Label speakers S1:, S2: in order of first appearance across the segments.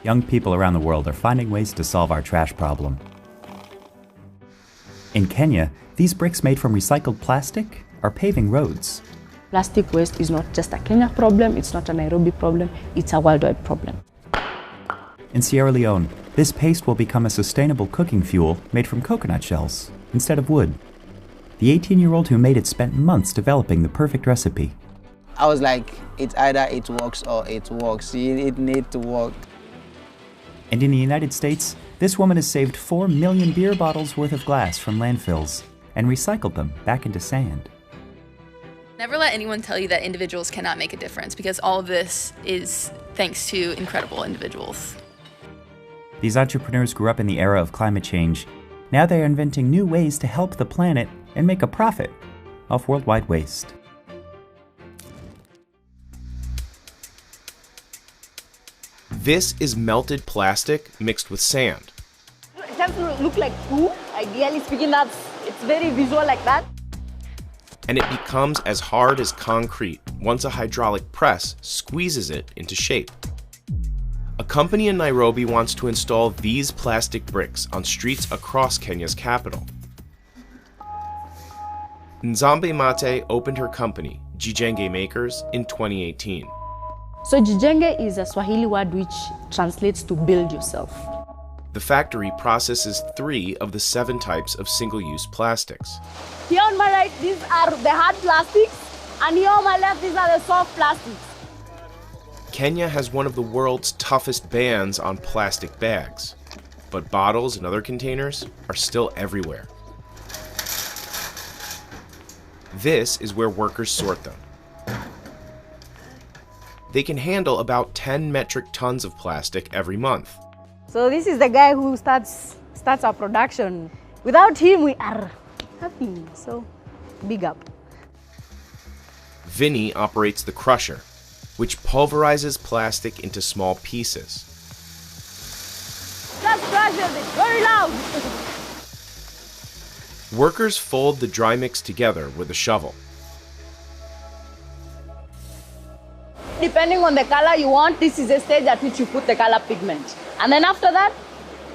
S1: Young people around the world are finding ways to solve our trash problem. In Kenya, these bricks made from recycled plastic are paving roads.
S2: Plastic waste is not just a Kenya problem, it's not a Nairobi problem, it's a worldwide problem.
S1: In Sierra Leone, this paste will become a sustainable cooking fuel made from coconut shells instead of wood. The 18-year-old who made it spent months developing the perfect recipe.
S3: I was like, it's either it works or it works. It needs to work.
S1: And in the United States, this woman has saved 4 million beer bottles worth of glass from landfills and recycled them back into sand.
S4: Never let anyone tell you that individuals cannot make a difference, because all of this is thanks to incredible individuals.
S1: These entrepreneurs grew up in the era of climate change. Now they are inventing new ways to help the planet and make a profit off worldwide waste.
S5: This is melted plastic mixed with sand.
S6: It has to look like poo. Ideally speaking, it's very visual like that.
S5: And it becomes as hard as concrete once a hydraulic press squeezes it into shape. A company in Nairobi wants to install these plastic bricks on streets across Kenya's capital. Nzambe Mate opened her company, Jijenge Makers, in 2018.
S2: So jijenge is a Swahili word which translates to build yourself.
S5: The factory processes 3 of the 7 types of single-use plastics.
S6: Here on my right, these are the hard plastics, and here on my left, these are the soft plastics.
S5: Kenya has one of the world's toughest bans on plastic bags, but bottles and other containers are still everywhere. This is where workers sort them. They can handle about 10 metric tons of plastic every month.
S6: So this is the guy who starts our production. Without him, we are nothing. So big up.
S5: Vinny operates the crusher, which pulverizes plastic into small pieces.
S6: Just crushes it very loud.
S5: Workers fold the dry mix together with a shovel.
S6: Depending on the color you want, this is a stage at which you put the color pigment. And then after that,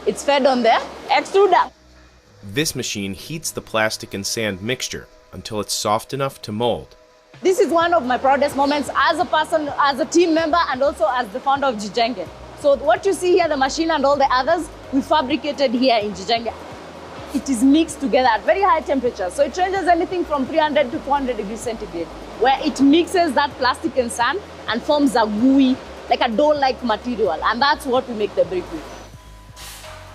S6: it's fed on the extruder.
S5: This machine heats the plastic and sand mixture until it's soft enough to mold.
S6: This is one of my proudest moments as a person, as a team member, and also as the founder of Jijenge. So what you see here, the machine and all the others, we fabricated here in Jijenge. It is mixed together at very high temperatures. So it ranges anything from 300 to 400 degrees centigrade, where it mixes that plastic and sand and forms a gooey, like a dough-like material. And that's what we make the brick with.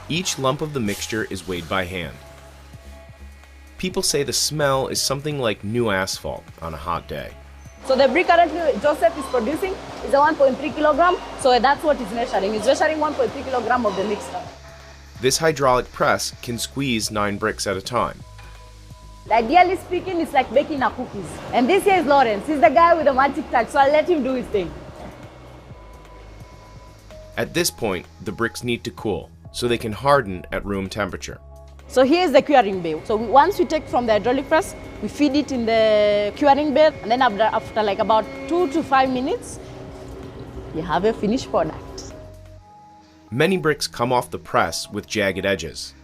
S5: Each lump of the mixture is weighed by hand. People say the smell is something like new asphalt on a hot day.
S6: So the brick currently Joseph is producing is a 1.3 kilogram. So that's what it's measuring. It's measuring 1.3 kilogram of the mixture.
S5: This hydraulic press can squeeze 9 bricks at a time.
S6: Ideally speaking, it's like baking a cookies. And this here is Lawrence. He's the guy with the magic touch, so I'll let him do his thing.
S5: At this point, the bricks need to cool, so they can harden at room temperature.
S6: So here is the curing bay. So once we take from the hydraulic press, we feed it in the curing bay, and then after like about 2 to 5 minutes, you have a finished product.
S5: Many bricks come off the press with jagged edges.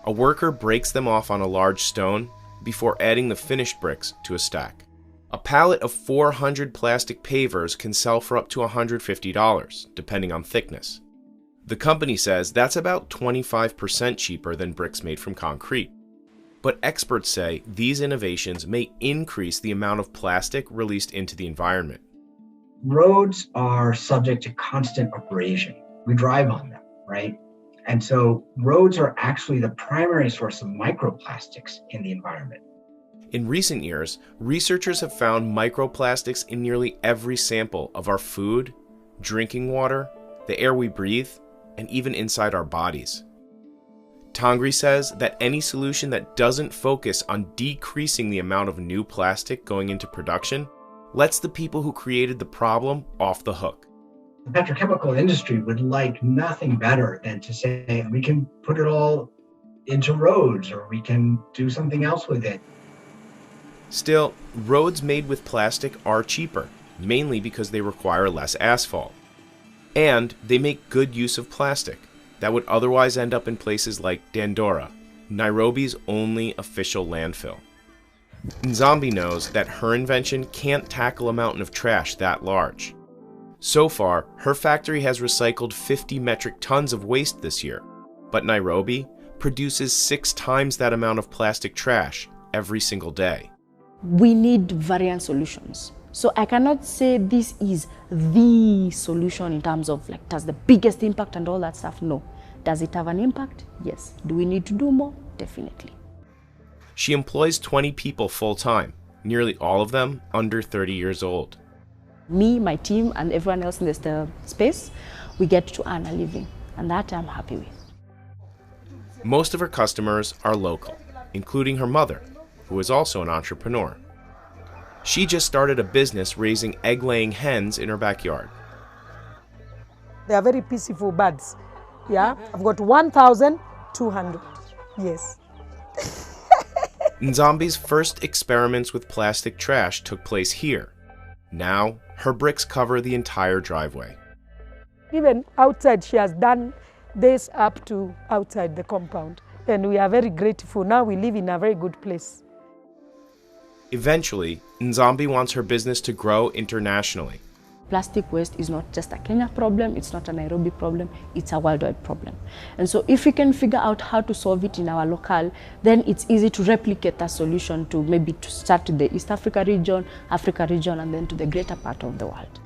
S5: A worker breaks them off on a large stone before adding the finished bricks to a stack. A pallet of 400 plastic pavers can sell for up to $150, depending on thickness. The company says that's about 25% cheaper than bricks made from concrete. But experts say these innovations may increase the amount of plastic released into the environment.
S7: Roads are subject to constant abrasion. We drive on them, right? And so roads are actually the primary source of microplastics in the environment.
S5: In recent years, researchers have found microplastics in nearly every sample of our food, drinking water, the air we breathe, and even inside our bodies. Tangri says that any solution that doesn't focus on decreasing the amount of new plastic going into production lets the people who created the problem off the hook.
S7: The petrochemical industry would like nothing better than to say we can put it all into roads or we can do something else with it.
S5: Still, roads made with plastic are cheaper, mainly because they require less asphalt. And they make good use of plastic that would otherwise end up in places like Dandora, Nairobi's only official landfill. Nzambi knows that her invention can't tackle a mountain of trash that large. So far, her factory has recycled 50 metric tons of waste this year, but Nairobi produces 6 times that amount of plastic trash every single day.
S2: We need variant solutions. So I cannot say this is the solution in terms of like, does the biggest impact and all that stuff? No. Does it have an impact? Yes. Do we need to do more? Definitely.
S5: She employs 20 people full-time, nearly all of them under 30 years old.
S2: Me, my team, and everyone else in the space, we get to earn a living, and that I'm happy with.
S5: Most of her customers are local, including her mother, who is also an entrepreneur. She just started a business raising egg-laying hens in her backyard.
S8: They are very peaceful birds. Yeah, I've got 1,200. Yes.
S5: Nzambi's first experiments with plastic trash took place here. Now, her bricks cover the entire driveway.
S8: Even outside, she has done this up to outside the compound. And we are very grateful. Now we live in a very good place.
S5: Eventually, Nzambi wants her business to grow internationally.
S2: Plastic waste is not just a Kenya problem, it's not a Nairobi problem, it's a worldwide problem. And so if we can figure out how to solve it in our local, then it's easy to replicate that solution to maybe to start to the East Africa region, and then to the greater part of the world.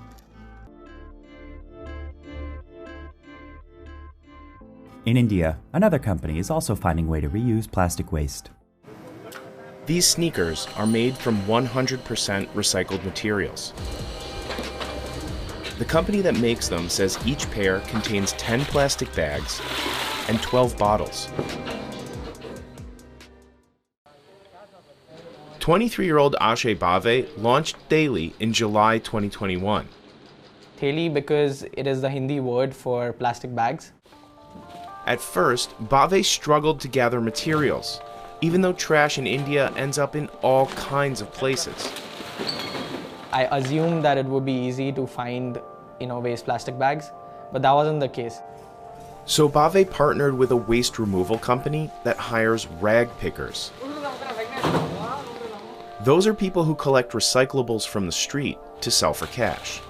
S1: In India, another company is also finding a way to reuse plastic waste.
S5: These sneakers are made from 100% recycled materials. The company that makes them says each pair contains 10 plastic bags and 12 bottles. 23-year-old Ashay Bave launched Theli in July 2021.
S9: Theli because it is the Hindi word for plastic bags.
S5: At first, Bave struggled to gather materials, even though trash in India ends up in all kinds of places.
S9: I assumed that it would be easy to find, waste plastic bags, but that wasn't the case.
S5: So Bave partnered with a waste removal company that hires rag pickers. Those are people who collect recyclables from the street to sell for cash.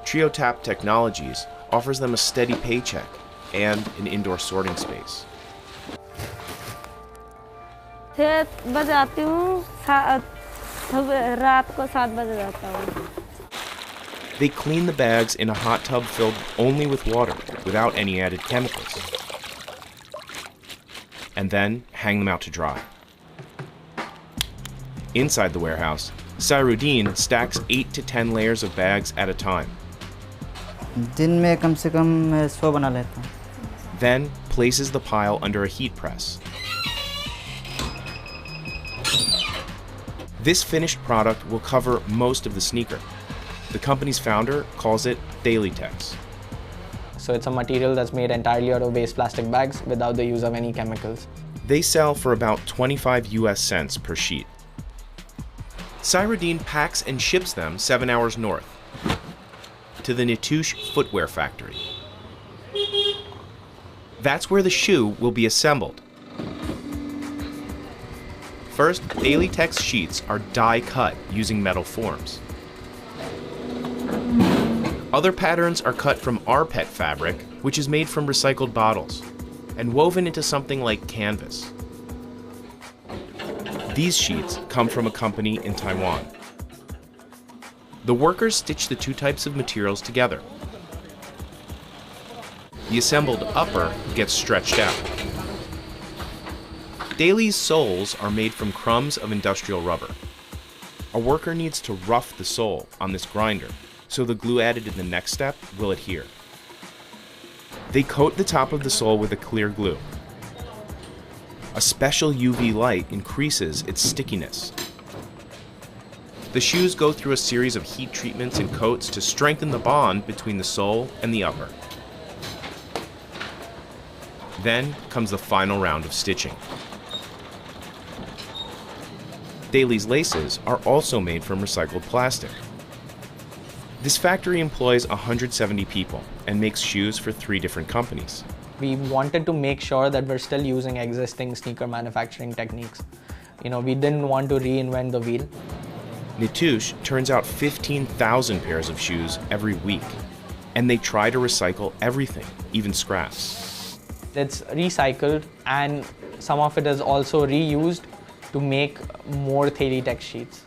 S5: TrioTap Technologies offers them a steady paycheck and an indoor sorting space. They clean the bags in a hot tub filled only with water, without any added chemicals, and then hang them out to dry. Inside the warehouse, Sairudeen stacks 8 to 10 layers of bags at a time. Then places the pile under a heat press. This finished product will cover most of the sneaker. The company's founder calls it Enovatitives.
S9: So it's a material that's made entirely out of waste plastic bags without the use of any chemicals.
S5: They sell for about 25 US cents per sheet. Sairudeen packs and ships them 7 hours north to the Nitush footwear factory. That's where the shoe will be assembled. First, Enovatitives sheets are die-cut using metal forms. Other patterns are cut from rPET fabric, which is made from recycled bottles, and woven into something like canvas. These sheets come from a company in Taiwan. The workers stitch the two types of materials together. The assembled upper gets stretched out. Theli's soles are made from crumbs of industrial rubber. A worker needs to rough the sole on this grinder, so the glue added in the next step will adhere. They coat the top of the sole with a clear glue. A special UV light increases its stickiness. The shoes go through a series of heat treatments and coats to strengthen the bond between the sole and the upper. Then comes the final round of stitching. Theli's laces are also made from recycled plastic. This factory employs 170 people and makes shoes for 3 different companies.
S9: We wanted to make sure that we're still using existing sneaker manufacturing techniques. We didn't want to reinvent the wheel.
S5: Nitush turns out 15,000 pairs of shoes every week, and they try to recycle everything, even scraps.
S9: It's recycled, and some of it is also reused to make more 3D tech sheets.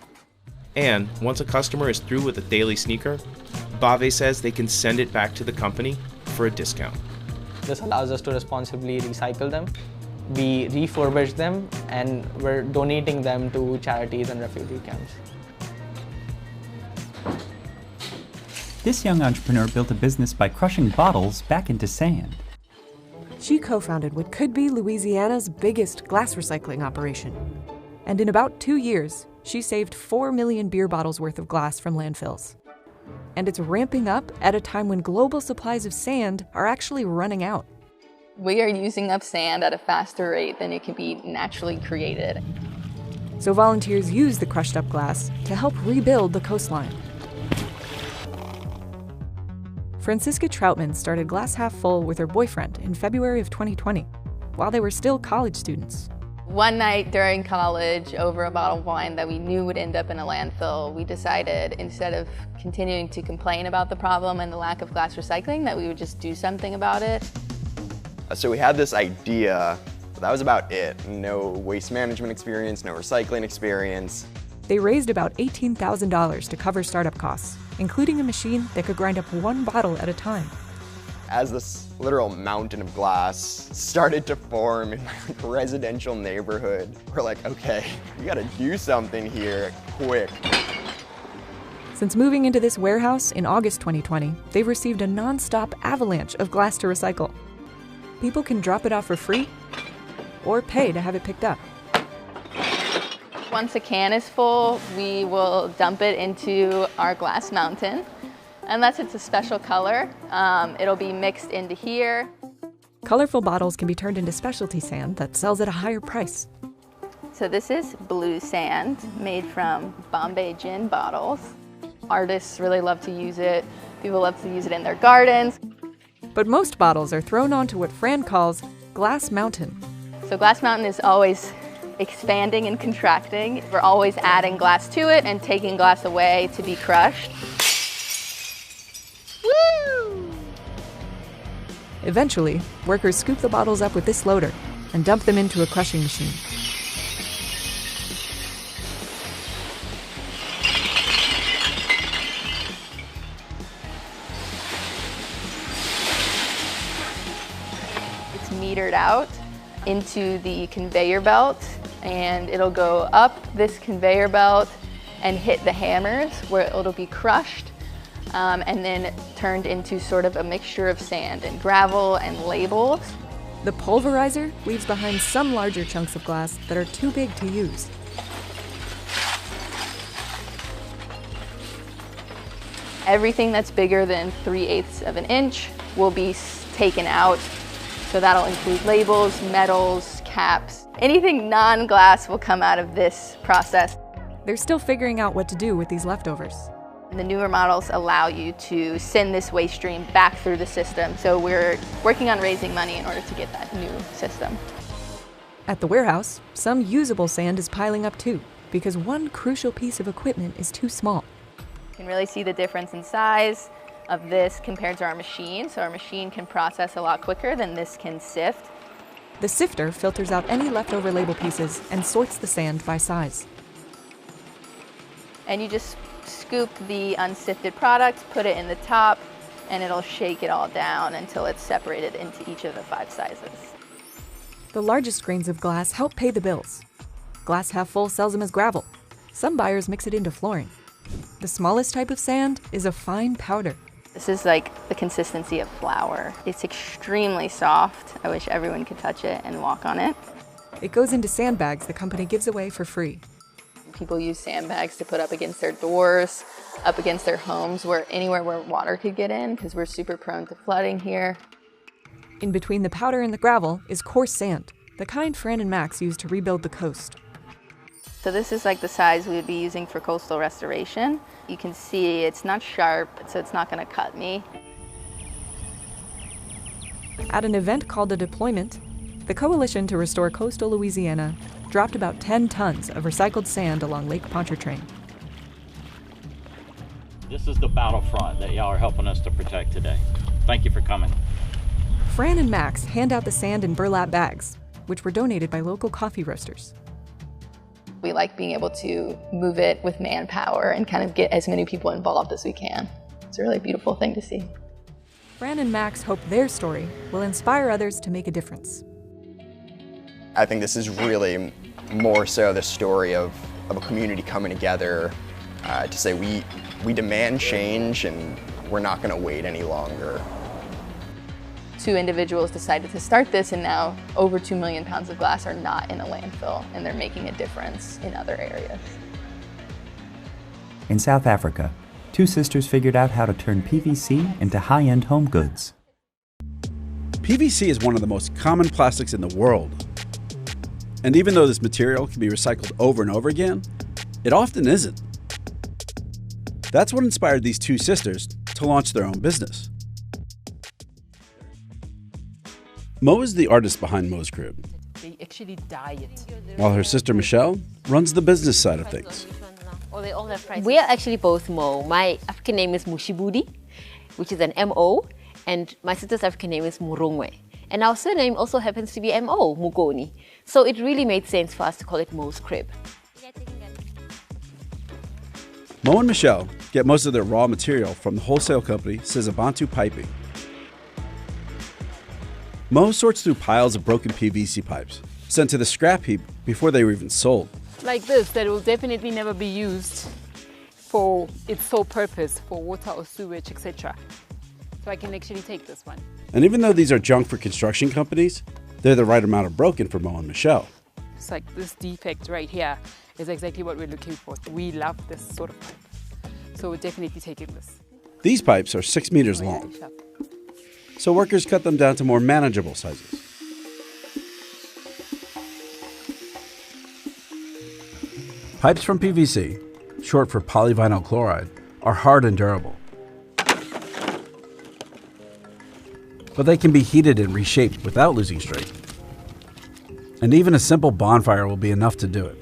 S5: And once a customer is through with a daily sneaker, Bave says they can send it back to the company for a discount.
S9: This allows us to responsibly recycle them. We refurbish them, and we're donating them to charities and refugee camps.
S1: This young entrepreneur built a business by crushing bottles back into sand.
S10: She co-founded what could be Louisiana's biggest glass recycling operation. And in about 2 years, she saved 4 million beer bottles worth of glass from landfills. And it's ramping up at a time when global supplies of sand are actually running out.
S4: We are using up sand at a faster rate than it can be naturally created.
S10: So volunteers use the crushed up glass to help rebuild the coastline. Francisca Troutman started Glass Half Full with her boyfriend in February of 2020, while they were still college students.
S4: One night during college, over a bottle of wine that we knew would end up in a landfill, we decided, instead of continuing to complain about the problem and the lack of glass recycling, that we would just do something about it.
S11: So we had this idea, but that was about it. No waste management experience, no recycling experience.
S10: They raised about $18,000 to cover startup costs, including a machine that could grind up 1 bottle at a time.
S11: As this literal mountain of glass started to form in my residential neighborhood, we're like, okay, we gotta do something here, quick.
S10: Since moving into this warehouse in August 2020, they've received a non-stop avalanche of glass to recycle. People can drop it off for free or pay to have it picked up.
S4: Once a can is full, we will dump it into our glass mountain. Unless it's a special color, it'll be mixed into here.
S10: Colorful bottles can be turned into specialty sand that sells at a higher price.
S4: So this is blue sand made from Bombay gin bottles. Artists really love to use it. People love to use it in their gardens.
S10: But most bottles are thrown onto what Fran calls Glass Mountain.
S4: So Glass Mountain is always expanding and contracting. We're always adding glass to it and taking glass away to be crushed. Woo!
S10: Eventually, workers scoop the bottles up with this loader and dump them into a crushing machine.
S4: It's metered out into the conveyor belt, and it'll go up this conveyor belt and hit the hammers where it'll be crushed and then turned into sort of a mixture of sand and gravel and labels.
S10: The pulverizer leaves behind some larger chunks of glass that are too big to use.
S4: Everything that's bigger than 3/8 of an inch will be taken out. So that'll include labels, metals, caps. Anything non-glass will come out of this process.
S10: They're still figuring out what to do with these leftovers.
S4: The newer models allow you to send this waste stream back through the system. So we're working on raising money in order to get that new system.
S10: At the warehouse, some usable sand is piling up too, because one crucial piece of equipment is too small.
S4: You can really see the difference in size of this compared to our machine. So our machine can process a lot quicker than this can sift.
S10: The sifter filters out any leftover label pieces and sorts the sand by size.
S4: And you just scoop the unsifted product, put it in the top, and it'll shake it all down until it's separated into each of the 5 sizes.
S10: The largest grains of glass help pay the bills. Glass Half Full sells them as gravel. Some buyers mix it into flooring. The smallest type of sand is a fine powder.
S4: This is like the consistency of flour. It's extremely soft. I wish everyone could touch it and walk on it.
S10: It goes into sandbags the company gives away for free.
S4: People use sandbags to put up against their doors, up against their homes, anywhere where water could get in, because we're super prone to flooding here.
S10: In between the powder and the gravel is coarse sand, the kind Fran and Max use to rebuild the coast.
S4: So this is like the size we would be using for coastal restoration. You can see it's not sharp, so it's not going to cut me.
S10: At an event called a deployment, the Coalition to Restore Coastal Louisiana dropped about 10 tons of recycled sand along Lake Pontchartrain.
S12: This is the battlefront that y'all are helping us to protect today. Thank you for coming.
S10: Fran and Max hand out the sand in burlap bags, which were donated by local coffee roasters.
S4: We like being able to move it with manpower and kind of get as many people involved as we can. It's a really beautiful thing to see.
S10: Fran and Max hope their story will inspire others to make a difference.
S11: I think this is really more so the story of a community coming together to say we demand change and we're not going to wait any longer.
S4: 2 individuals decided to start this, and now over 2 million pounds of glass are not in a landfill, and they're making a difference in other areas.
S1: In South Africa, 2 sisters figured out how to turn PVC into high-end home goods.
S13: PVC is one of the most common plastics in the world. And even though this material can be recycled over and over again, it often isn't. That's what inspired these 2 sisters to launch their own business. Mo is the artist behind Mo's Crib,
S14: They actually dye it.
S13: while her sister Michelle runs the business side of things.
S14: Or they all have prices.
S15: We are actually both Mo. My African name is Mushibudi, which is an M-O, and my sister's African name is Murungwe. And our surname also happens to be M-O, Mugoni. So it really made sense for us to call it Mo's Crib.
S13: Mo and Michelle get most of their raw material from the wholesale company Sizabantu Piping. Mo sorts through piles of broken PVC pipes, sent to the scrap heap before they were even sold.
S14: Like this, that will definitely never be used for its sole purpose, for water or sewage, etc. So I can actually take this one.
S13: And even though these are junk for construction companies, they're the right amount of broken for Mo and Michelle.
S14: It's like this defect right here is exactly what we're looking for. We love this sort of pipe. So we're definitely taking this.
S13: These pipes are 6 meters long, so workers cut them down to more manageable sizes. Pipes from PVC, short for polyvinyl chloride, are hard and durable. But they can be heated and reshaped without losing strength. And even a simple bonfire will be enough to do it.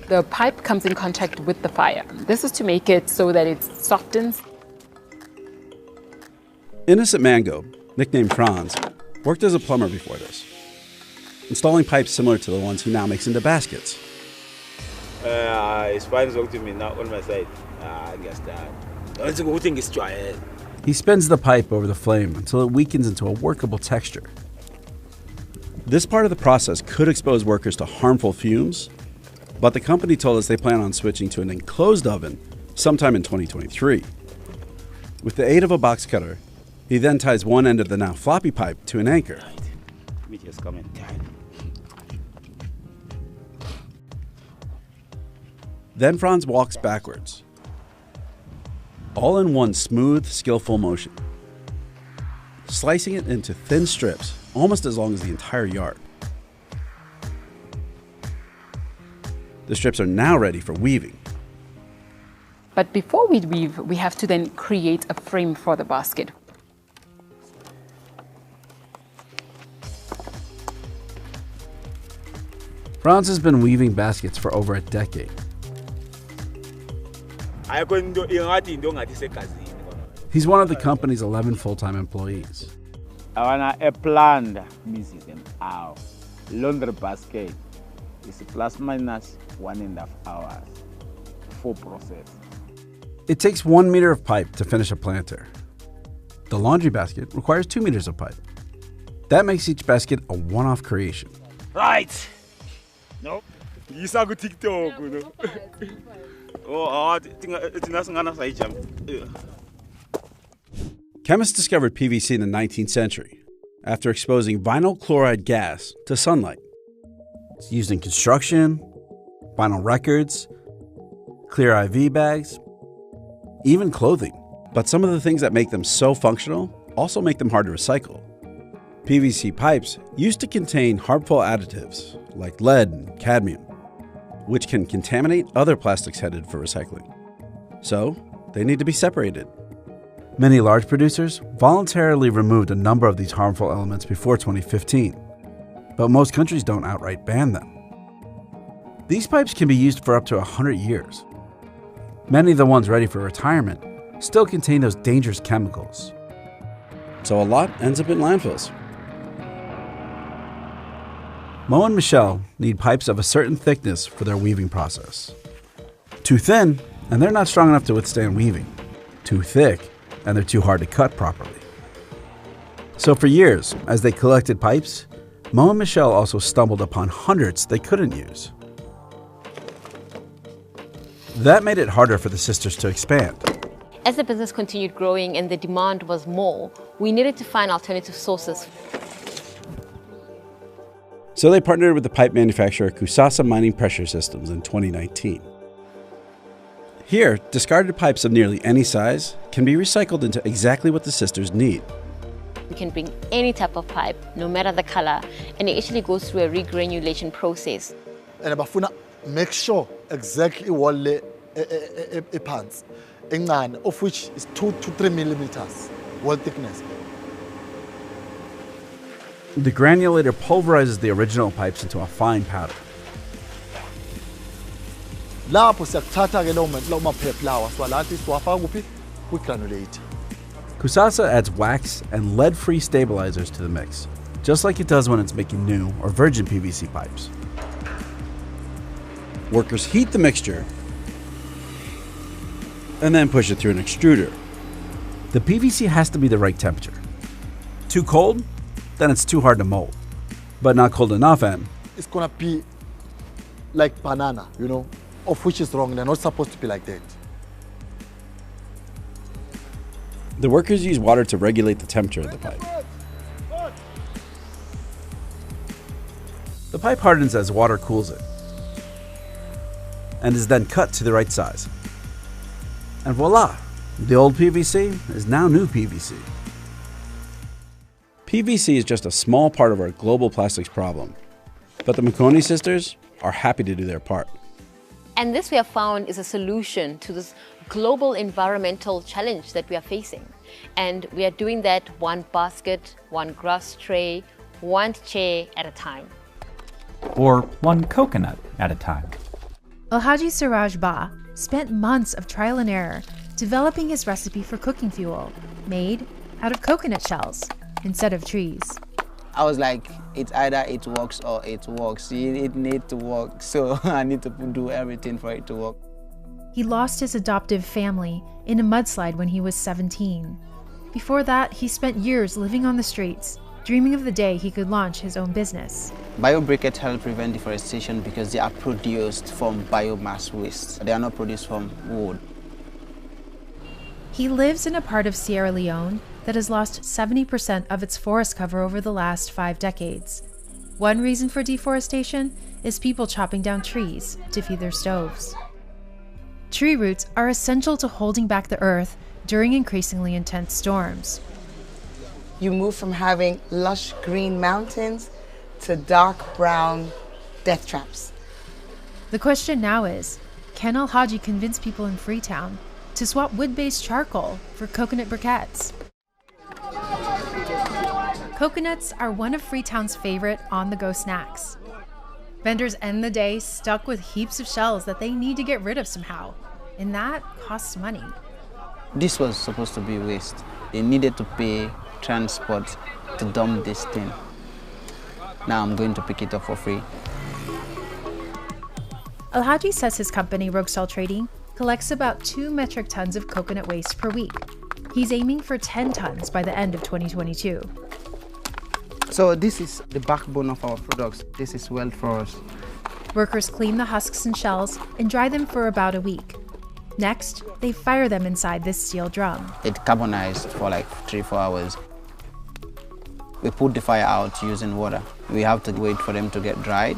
S14: The pipe comes in contact with the fire. This is to make it so that it softens.
S13: Innocent Mango, nicknamed Franz, worked as a plumber before this, installing pipes similar to the ones he now makes into baskets. He spins the pipe over the flame until it weakens into a workable texture. This part of the process could expose workers to harmful fumes, but the company told us they plan on switching to an enclosed oven sometime in 2023. With the aid of a box cutter, he then ties one end of the now floppy pipe to an anchor. Then Franz walks backwards, all in one smooth, skillful motion, slicing it into thin strips, almost as long as the entire yard. The strips are now ready for weaving.
S14: But before we weave, we have to then create a frame for the basket.
S13: Franz has been weaving baskets for over a decade. He's one of the company's 11 full-time employees.
S16: A planned mechanism our laundry basket is plus minus 1.5 hours full process.
S13: It takes 1 meter of pipe to finish a planter. The laundry basket requires 2 meters of pipe. That makes each basket a one-off creation.
S16: Right. Nope. Yisaku TikTok.
S13: Chemists discovered PVC in the 19th century after exposing vinyl chloride gas to sunlight. It's used in construction, vinyl records, clear IV bags, even clothing. But some of the things that make them so functional also make them hard to recycle. PVC pipes used to contain harmful additives like lead and cadmium, which can contaminate other plastics headed for recycling. So they need to be separated. Many large producers voluntarily removed a number of these harmful elements before 2015, but most countries don't outright ban them. These pipes can be used for up to 100 years. Many of the ones ready for retirement still contain those dangerous chemicals. So a lot ends up in landfills. Mo and Michelle need pipes of a certain thickness for their weaving process. Too thin, and they're not strong enough to withstand weaving. Too thick, and they're too hard to cut properly. So for years, as they collected pipes, Mo and Michelle also stumbled upon hundreds they couldn't use. That made it harder for the sisters to expand.
S15: As the business continued growing and the demand was more, we needed to find alternative sources.
S13: So they partnered with the pipe manufacturer Kusasa Mining Pressure Systems in 2019. Here, discarded pipes of nearly any size can be recycled into exactly what the sisters need.
S15: We can bring any type of pipe, no matter the color, and it actually goes through a regranulation process.
S17: And bafuna make sure exactly what a pants, of which is 2 to 3 millimeters wall thickness.
S13: The granulator pulverizes the original pipes into a fine powder.
S17: Lapho siyakuthatha ke lawo maphepha lawa siwalathi siwafaka kuphi kwi-granulator.
S13: Kusasa adds wax and lead-free stabilizers to the mix, just like it does when it's making new or virgin PVC pipes. Workers heat the mixture and then push it through an extruder. The PVC has to be the right temperature. Too cold? Then it's too hard to mold. But not cold enough, and
S17: it's gonna be like banana, of which is wrong. They're not supposed to be like that.
S13: The workers use water to regulate the temperature of the pipe. The pipe hardens as water cools it and is then cut to the right size. And voila, the old PVC is now new PVC. PVC is just a small part of our global plastics problem, but the Mukoni sisters are happy to do their part.
S15: And this we have found is a solution to this global environmental challenge that we are facing. And we are doing that one basket, one grass tray, one chair at a time.
S1: Or one coconut at a time.
S18: Alhaji Siraj Ba spent months of trial and error developing his recipe for cooking fuel, made out of coconut shells instead of trees.
S3: I was like, it's either it works or it works. It needs to work, so I need to do everything for it to work.
S18: He lost his adoptive family in a mudslide when he was 17. Before that, he spent years living on the streets, dreaming of the day he could launch his own business.
S3: Biobriquettes help prevent deforestation because they are produced from biomass waste. They are not produced from wood.
S18: He lives in a part of Sierra Leone that has lost 70% of its forest cover over the last 5 decades. One reason for deforestation is people chopping down trees to feed their stoves. Tree roots are essential to holding back the earth during increasingly intense storms.
S19: You move from having lush green mountains to dark brown death traps.
S18: The question now is, can Alhaji convince people in Freetown to swap wood-based charcoal for coconut briquettes? Coconuts are one of Freetown's favorite on-the-go snacks. Vendors end the day stuck with heaps of shells that they need to get rid of somehow, and that costs money.
S3: This was supposed to be waste. They needed to pay transport to dump this thing. Now I'm going to pick it up for free.
S18: Alhaji says his company, Rogsal Trading, collects about 2 metric tons of coconut waste per week. He's aiming for 10 tons by the end of 2022.
S3: So this is the backbone of our products. This is wealth for us.
S18: Workers clean the husks and shells and dry them for about a week. Next, they fire them inside this steel drum.
S3: It carbonized for like 3-4 hours. We put the fire out using water. We have to wait for them to get dried.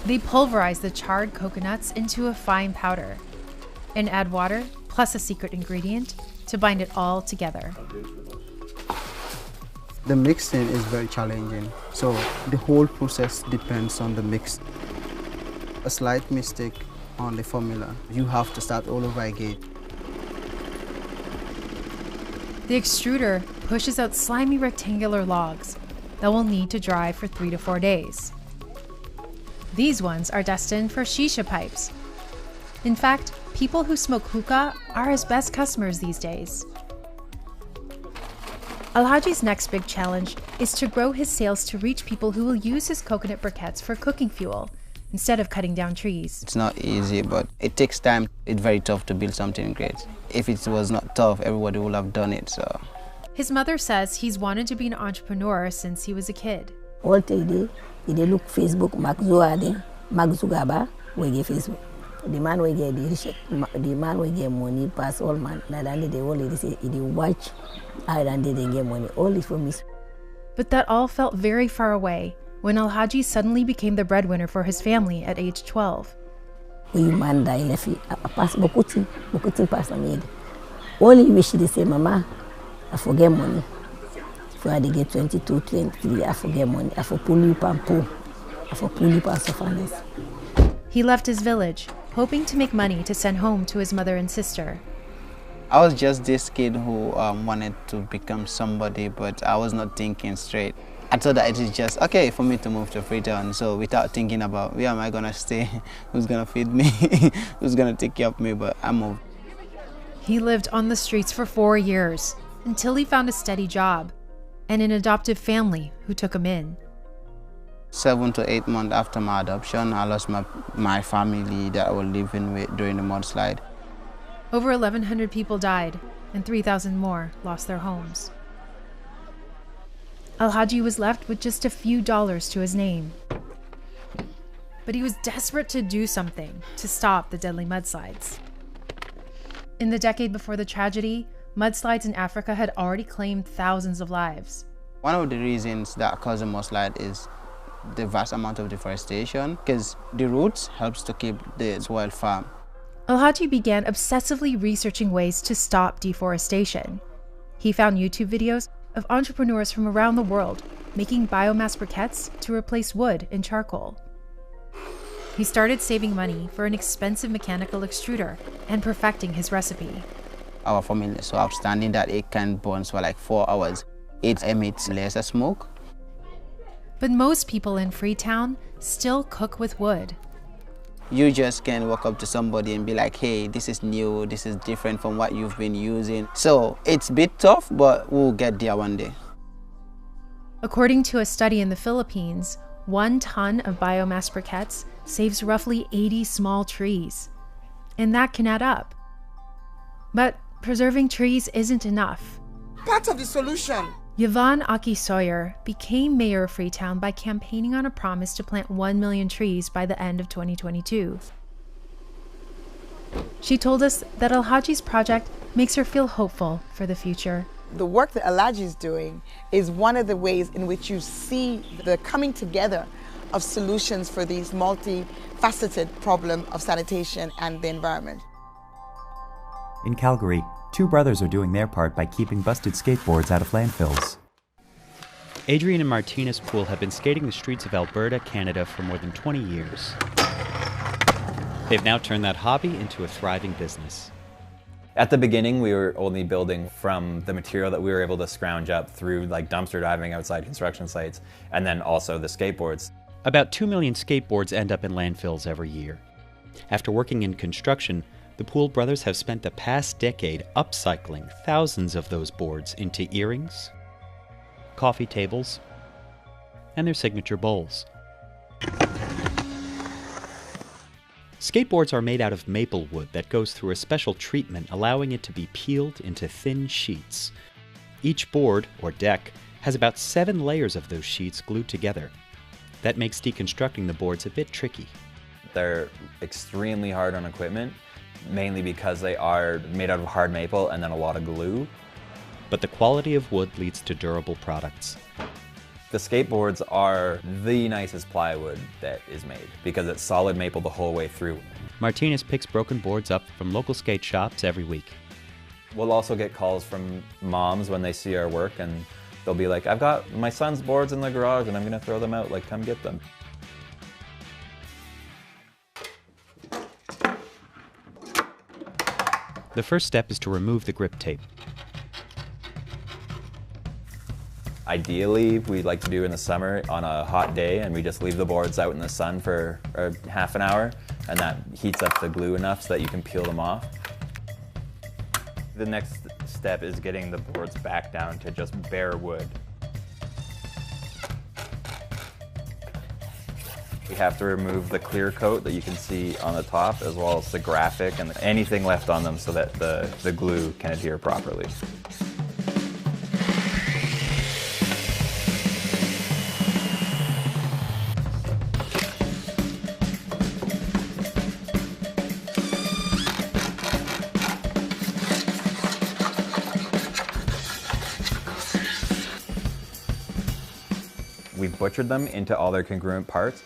S18: They pulverize the charred coconuts into a fine powder and add water plus a secret ingredient to bind it all together.
S20: The mixing is very challenging, so the whole process depends on the mix. A slight mistake on the formula, you have to start all over again.
S18: The extruder pushes out slimy rectangular logs that will need to dry for 3 to 4 days. These ones are destined for shisha pipes. In fact, people who smoke hookah are his best customers these days. Alhaji's next big challenge is to grow his sales to reach people who will use his coconut briquettes for cooking fuel instead of cutting down trees.
S3: It's not easy, but it takes time. It's very tough to build something great. If it was not tough, everybody would have done it. So
S18: His mother says he's wanted to be an entrepreneur since he was a kid.
S21: All day, they look Facebook, Mark Zuckerberg, we get Facebook. The man we get the man we get money pass all man. Now they only say they watch, and they get money. All is for me.
S18: But that all felt very far away when Alhaji suddenly became the breadwinner for his family at age 12.
S21: We man die left pass bokuti pass on. Only wish they say, Mama, I forget money. Before I get 22, 23, I forget money. I for pull you and pull. I for pull you and sufferness.
S18: He left his village, hoping to make money to send home to his mother and sister.
S3: I was just this kid who wanted to become somebody, but I was not thinking straight. I thought that it is just okay for me to move to Freetown. So without thinking about where am I gonna stay, who's gonna feed me, who's gonna take care of me, but I moved.
S18: He lived on the streets for 4 years until he found a steady job and an adoptive family who took him in.
S3: 7 to 8 months after my adoption, I lost my family that I was living with during the mudslide.
S18: Over 1,100 people died and 3,000 more lost their homes. Alhaji was left with just a few dollars to his name. But he was desperate to do something to stop the deadly mudslides. In the decade before the tragedy, mudslides in Africa had already claimed thousands of lives.
S3: One of the reasons that cause a mudslide is the vast amount of deforestation, because the roots helps to keep the soil firm.
S18: Alhaji began obsessively researching ways to stop deforestation. He found YouTube videos of entrepreneurs from around the world making biomass briquettes to replace wood and charcoal. He started saving money for an expensive mechanical extruder and perfecting his recipe.
S3: Our formula is so outstanding that it can burn for like 4 hours. It emits lesser smoke.
S18: But most people in Freetown still cook with wood.
S3: You just can't walk up to somebody and be like, hey, this is new, this is different from what you've been using. So it's a bit tough, but we'll get there one day.
S18: According to a study in the Philippines, 1 ton of biomass briquettes saves roughly 80 small trees. And that can add up. But preserving trees isn't enough.
S19: Part of the solution.
S18: Yvonne Aki Sawyer became mayor of Freetown by campaigning on a promise to plant 1 million trees by the end of 2022. She told us that Alhaji's project makes her feel hopeful for the future.
S19: The work that Alhaji is doing is one of the ways in which you see the coming together of solutions for these multifaceted problem of sanitation and the environment.
S1: In Calgary, 2 brothers are doing their part by keeping busted skateboards out of landfills. Adrian and Martinez Poole have been skating the streets of Alberta, Canada for more than 20 years. They've now turned that hobby into a thriving business.
S22: At the beginning, we were only building from the material that we were able to scrounge up through like dumpster diving outside construction sites, and then also the skateboards.
S1: About 2 million skateboards end up in landfills every year. After working in construction, the Poole brothers have spent the past decade upcycling thousands of those boards into earrings, coffee tables, and their signature bowls. Skateboards are made out of maple wood that goes through a special treatment, allowing it to be peeled into thin sheets. Each board, or deck, has about 7 layers of those sheets glued together. That makes deconstructing the boards a bit tricky.
S22: They're extremely hard on equipment, mainly because they are made out of hard maple and then a lot of glue.
S1: But the quality of wood leads to durable products.
S22: The skateboards are the nicest plywood that is made because it's solid maple the whole way through.
S1: Martinez picks broken boards up from local skate shops every week.
S22: We'll also get calls from moms when they see our work and they'll be like, I've got my son's boards in the garage and I'm gonna throw them out, like come get them.
S1: The first step is to remove the grip tape.
S22: Ideally, we like to do in the summer on a hot day, and we just leave the boards out in the sun for half an hour, and that heats up the glue enough so that you can peel them off. The next step is getting the boards back down to just bare wood. We have to remove the clear coat that you can see on the top, as well as the graphic and anything left on them so that the glue can adhere properly. We've butchered them into all their congruent parts.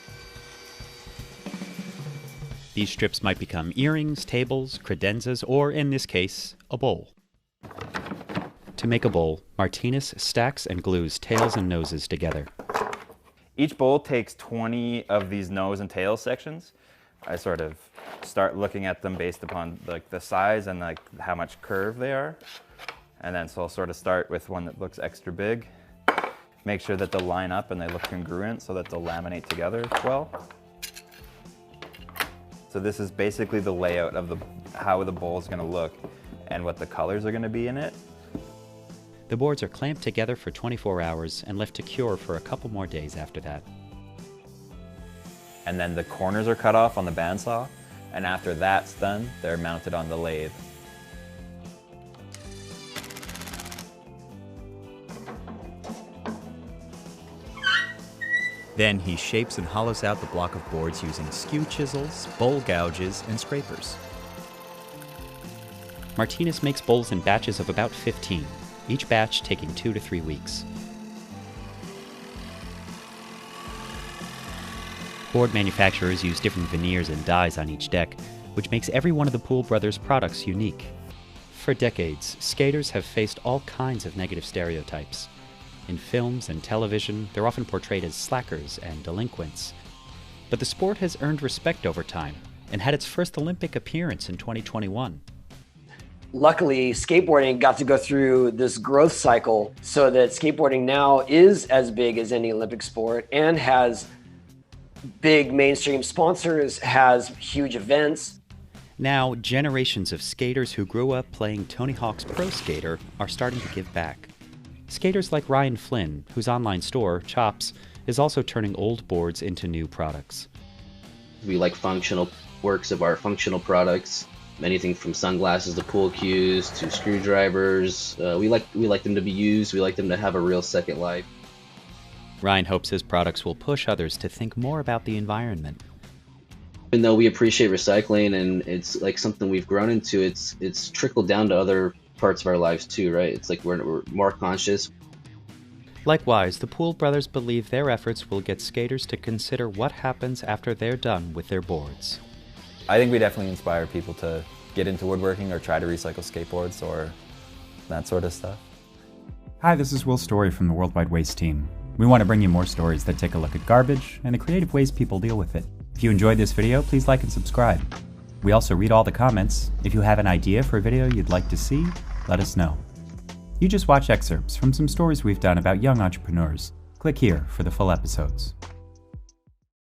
S1: These strips might become earrings, tables, credenzas, or in this case, a bowl. To make a bowl, Martinez stacks and glues tails and noses together.
S22: Each bowl takes 20 of these nose and tail sections. I sort of start looking at them based upon the size and how much curve they are. And then so I'll sort of start with one that looks extra big. Make sure that they'll line up and they look congruent so that they'll laminate together well. So this is basically the layout of how the bowl is going to look and what the colors are going to be in it.
S1: The boards are clamped together for 24 hours and left to cure for a couple more days after that.
S22: And then the corners are cut off on the bandsaw, and after that's done, they're mounted on the lathe.
S1: Then he shapes and hollows out the block of boards using skew chisels, bowl gouges, and scrapers. Martinez makes bowls in batches of about 15, each batch taking 2 to 3 weeks. Board manufacturers use different veneers and dyes on each deck, which makes every one of the Poole brothers' products unique. For decades, skaters have faced all kinds of negative stereotypes. In films and television, they're often portrayed as slackers and delinquents. But the sport has earned respect over time and had its first Olympic appearance in 2021.
S6: Luckily, skateboarding got to go through this growth cycle so that skateboarding now is as big as any Olympic sport and has big mainstream sponsors, has huge events.
S1: Now, generations of skaters who grew up playing Tony Hawk's Pro Skater are starting to give back. Skaters like Ryan Flynn, whose online store, Chops, is also turning old boards into new products.
S7: We like functional works of art, functional products, anything from sunglasses to pool cues to screwdrivers. We like them to be used. We like them to have a real second life.
S1: Ryan hopes his products will push others to think more about the environment.
S7: Even though we appreciate recycling and it's like something we've grown into, it's trickled down to other parts of our lives too, right? It's like we're more conscious.
S1: Likewise, the Poole brothers believe their efforts will get skaters to consider what happens after they're done with their boards.
S22: I think we definitely inspire people to get into woodworking or try to recycle skateboards or that sort of stuff.
S1: Hi, this is Will Story from the Worldwide Waste team. We want to bring you more stories that take a look at garbage and the creative ways people deal with it. If you enjoyed this video, please like and subscribe. We also read all the comments. If you have an idea for a video you'd like to see, let us know. You just watched excerpts from some stories we've done about young entrepreneurs. Click here for the full episodes.